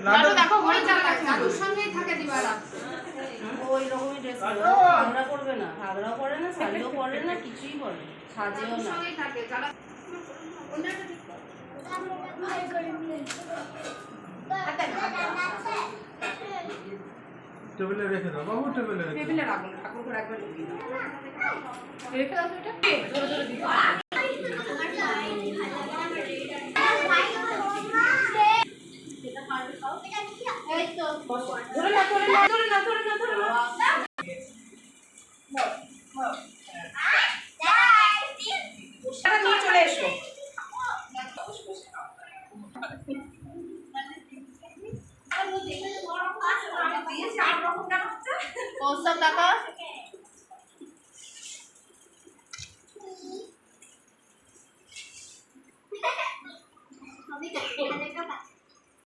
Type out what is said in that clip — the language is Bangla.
লাড্ডু দেখো ওই দাদুর সঙ্গেই থাকে দিবারা। ওই রকমই ড্রেস পরে, ঘাগরা পরবে না, ঘাগরাও পরে না, শাড়িও পরে না, কিছুই পরে না, সাজেও দাদুর না। সঙ্গেই থাকে যারা টেবিলে রেখে দাও বাবু, টেবিলে রেখে দাও। টেবিলে রাখো, ঠাকুরকে একবার রেখে দাও। রেখে দাও তো এটা। জোরে জোরে দিতে ধরে না, ধরে না, ধরে না, ধরে না, ধরে না। এটা নিয়ে চলে এসো। কৌস্তব টাকা